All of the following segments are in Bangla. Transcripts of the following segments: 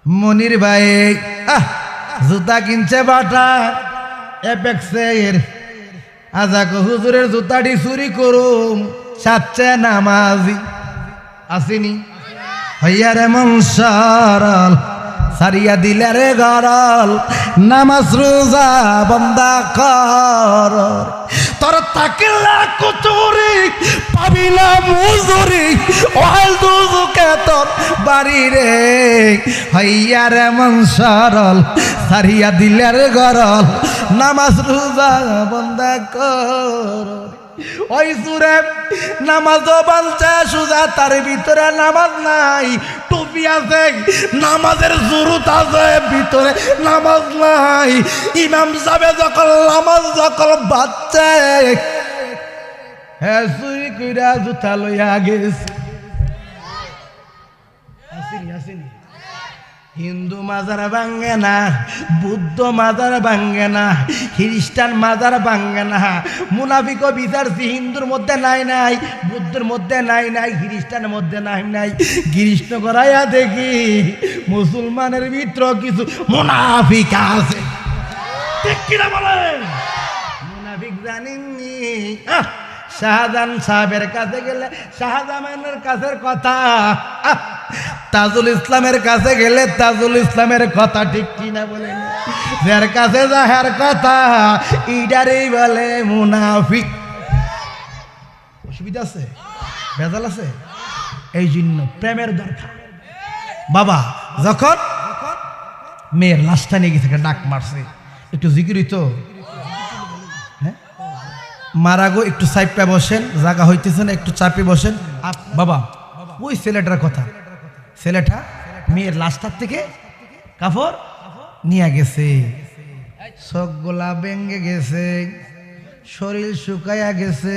মনির ভাই জুতা কিনছে বাটা এপেক্সের আজাক হুজুরের জুতাটি চুরি করুম সাচ্ছে নামাজি আসেনি হইয়ারে মন সরল সারিয়া দিলে রে গরল নামাজ রোজা বন্দা কর তোর তাকিলা কুচুরি পাবি না মুজুরি ওয়াল দুজুকে তোর বাড়ি রে হইয়ারে মন সরল সারিয়া দিলে রে গরল নামাজ রোজা বন্দা কর ওই সুরে নামাজও বানছে সুজা তার ভিতরে নামাজ নাই টুপি আছে নামাজের জুরুত আছে ভিতরে নামাজ নাই ইমাম সাহেব যখন নামাজ যখন বাচ্চা হ্যাঁ চুরি কইরা জুতা লইয়া গেছে আসেনি হিন্দু মাজার ভাঙ্গে না বুদ্ধ মাজার ভাঙ্গে না খ্রিস্টান মাজার ভাঙ্গে না মুনাফিকও বিচারছি হিন্দুর মধ্যে নাই বুদ্ধের মধ্যে নাই খ্রিস্টানের মধ্যে নাই কৃষ্ণ করাইয়া দেখি মুসলমানের ভিতর কিছু মুনাফিক আছে ঠিক কিনা বলেন মুনাফিক জানেননি শাহজাহান সাহেবের কাছে গেলে শাহজাহানের কাছের কথা তাজুল ইসলামের কাছে গেলে তাজুল ইসলামের কথা ঠিক কিনা বলেন যার কাছে যাহার কথা ইডারেই বলে মুনাফিক অসুবিধা আছে ভেজাল আছে এই জন্য প্রেমের দরকার বাবা যখন মেয়ের লাশটা নিয়ে গেছে ডাক মারছে একটু জিকির হইতো মারা গো একটু চাপে বসেন জায়গা হইতেছে না একটু চাপে বসেন বাবা ওই ছেলেটার কথা ছেলেটা মেয়ের লাশটার থেকে কাপড় নিয়ে গেছে চোখগুলা ভেঙে গেছে শরীর শুকাইয়া গেছে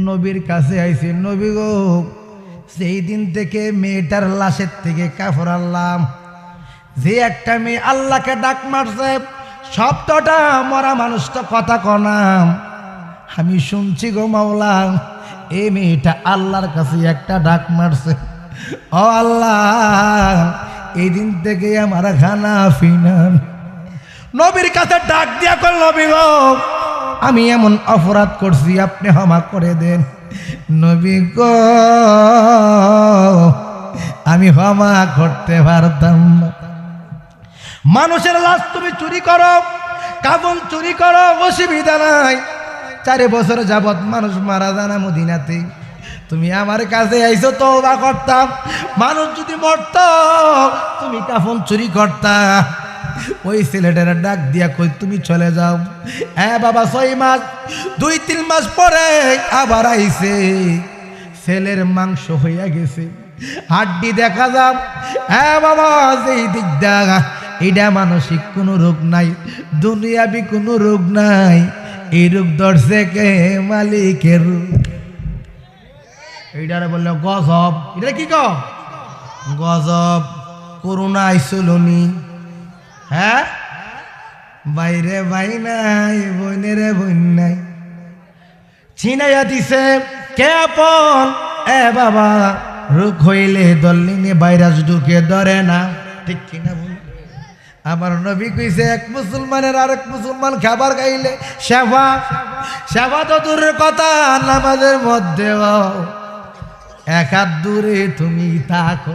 নবীর কাছে আইছে নবী গো সেই দিন থেকে মেয়েটার লাশের থেকে কাপড় আনলাম যে একটা মেয়ে আল্লাহকে ডাক মারছে শব্দটা মরা মানুষটা কথা কনাম আমি শুনছি গো মাওলা এই মেয়েটা আল্লাহর কাছে একটা ডাক মারছে ও আল্লাহ এই দিন থেকে আমার খানা ফিনান নবীর কাছে ডাক দিয়া কল নবী গো আমি এমন অপরাধ করছি আপনি ক্ষমা করে দেন নবী গো আমি ক্ষমা করতে পারতাম না মানুষের লাশ তুমি চুরি করো কাফন চুরি করো অসুবিধা নাই 4 বছর যাবত মানুষ মারা জানা মদিনাতে তুমি আমার কাছে আইছো তওবা করতাম মানুষ যদি মরত তুমি কাফন চুরি করতা ওই ছেলেটার ডাক দিয়া কই তুমি চলে যাও বাবা 6 মাস 2-3 মাস পরে আবার আইছে ছেলের মাংস হইয়া গেছে হাড্ডি দেখা যাও বাবা যেই দিক দেখা এটা মানসিক কোনো রোগ নাই দুনিয়াবি কোনো রোগ নাই এই রোগ ধরছে কে মালিকের এইটারে বললো গজব এটা কি গজব করোনা আইসলনি হ্যাঁ বাইরে ভাই নাই বইনেরে বইন নাই চিনাইয়া দিছে কে আপন বাবা রোগ হইলে দলিনে ভাইরাস ঢুকে ধরে না ঠিক কিনা বল আমার নবী কইছে এক মুসলমানের আরেক মুসলমান খাবার খাইলে সেবা তো দূরের কথা নামাজের মধ্যে এক হাত দূরে তুমি থাকো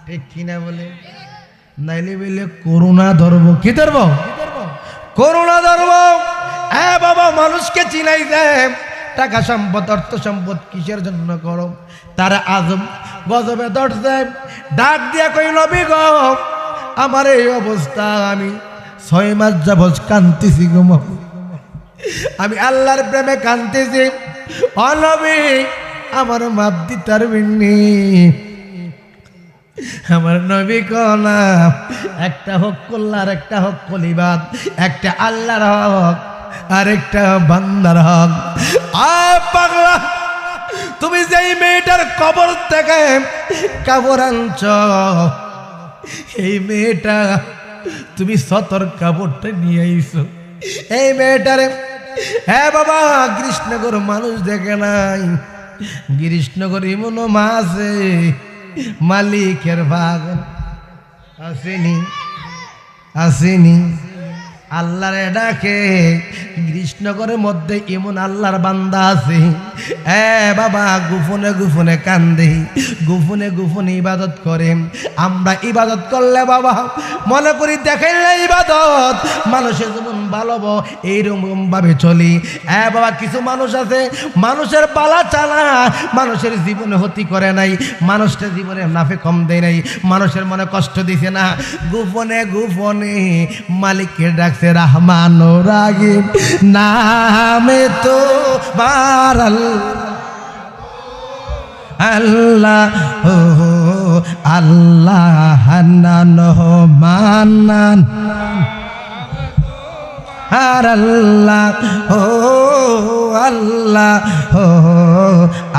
ঠিক কিনা বলে নাইলে বলে করোনা ধরবো কি ধরবো করোনা ধরবো বাবা মানুষকে চিনাই দেয় টাকা সম্পদ অর্থ সম্পদ কিসের জন্য করো তারা আজম গজবে ধরছে ডাক দিয়া কই নবী গো আমার এই অবস্থা আমি 6 মাস যাবত কান্দিছি গো আমি আল্লাহর প্রেমে কান্দিছি ও নবী আমার মাপ দিতার বিন্নি আমার নবী কনা একটা হক কল্লার একটা হক কলিবাদ একটা আল্লাহর হক আর একটা বান্দার হক পাগলা তুমি যেই মেয়েটার কবর থেকে কাপড় আনছ এই মেয়েটা তুমি সতর কাপড়টা নিয়ে আইছো এই মেয়েটারে বাবা কৃষ্ণগর মানুষ দেখে নাই কৃষ্ণগর এমন মাঝে মালিকের বাগান আসেনি আসেনি আল্লাহরে ডাকে। কৃষ্ণগরের মধ্যে এমন আল্লাহর বান্দা আছে বাবা গোপনে গোপনে কান্দে, গোপনে গোপনে ইবাদত করে। আমরা ইবাদত করলে বাবা মনে করি দেখাইলে ইবাদত, মানুষের যেমন ভালো এইরকম ভাবে চলি। বাবা কিছু মানুষ আছে মানুষের পালা চালা, মানুষের জীবনে ক্ষতি করে নাই, মানুষটা জীবনে নাফে কম দেয় নাই, মানুষের মনে কষ্ট দিছে না। গোপনে গোপনে মালিককে ডাকছে রহমান ও রাহিম নামে তো বারাল আল্লাহ ও আল্লাহ হান্নান মান্নান আর আল্লাহ ও আল্লাহ ও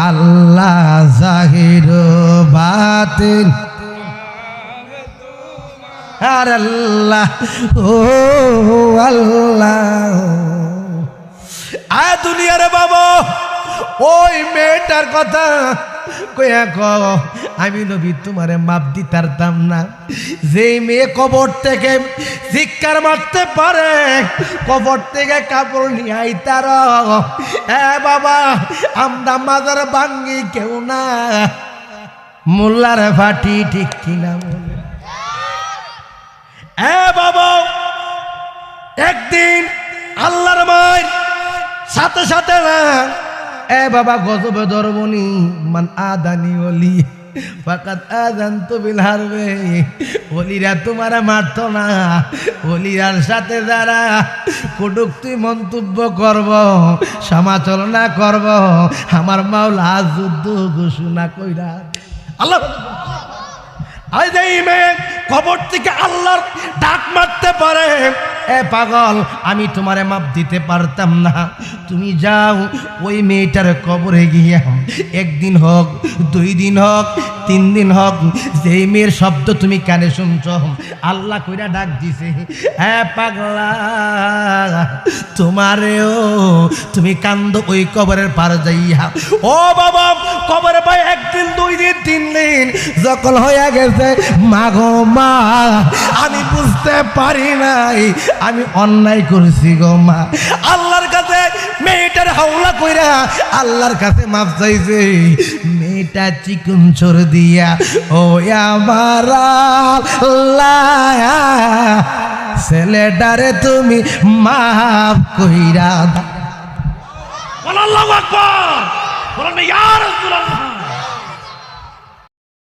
আল্লাহ জাহির বাতিন আর আল্লাহ ও আল্লাহ। দুনিয়ারে বাবা ওই মেয়েটার কথা কইয়া কও আমি নবী তোমারে মাপ দিতারতাম না। যেই মেয়ে কবর থেকে চিৎকার মারতে পারে, কবর থেকে কাপড় নিয়ে আইতার বাবা আমরা মাজার ভাঙ্গি কেউ না, মোল্লার ফাটি ঠিক কিনা বলে। বাবা একদিন আল্লাহর মায়ের সাথে সাথে না বাবা গজবে ধরবনি মান আদানি ওলি ফাকাত আযানতু বিল হারবে। ওলিরা তোমারা মারত না, ওলিরার সাথে যারা কটূক্তি মন্তব্য করব, সমালোচনা করব, আমার মাওলা যুদ্ধ ঘোষণা কইরা আল্লাহ কবর থেকে আল্লাহর ডাক মারতে পারে। পাগল আমি তোমারে মাপ দিতে পারতাম না, তুমি যাও ওই মেয়েটার কবরে গিয়া একদিন হোক, 2 দিন হোক, 3 দিন হোক, যেই মেয়ের শব্দ তুমি কানে শুনছ আল্লাহ কইরা ডাক দিছে, পাগলা তোমারেও তুমি কান্দ ওই কবরের পার যাইয়া। ও বাবা কবরে ভাই 1 দিন 2 দিন 3 দিন যখন হয়ে গেছে মা গো মা আমি বুঝতে পারি নাই আমি অন্যায় করেছি গো মা। আল্লাহর কাছে মেয়েটার হাওলা কইরা আল্লাহর কাছে মাপ চাইছে। মেয়েটা চিকুন চোর দিয়া ও আমার আল্লাহ ছেলেটারে তুমি মাফ কইরা দাও। আল্লাহু আকবার বলেন ইয়া রাসূলুল্লাহ।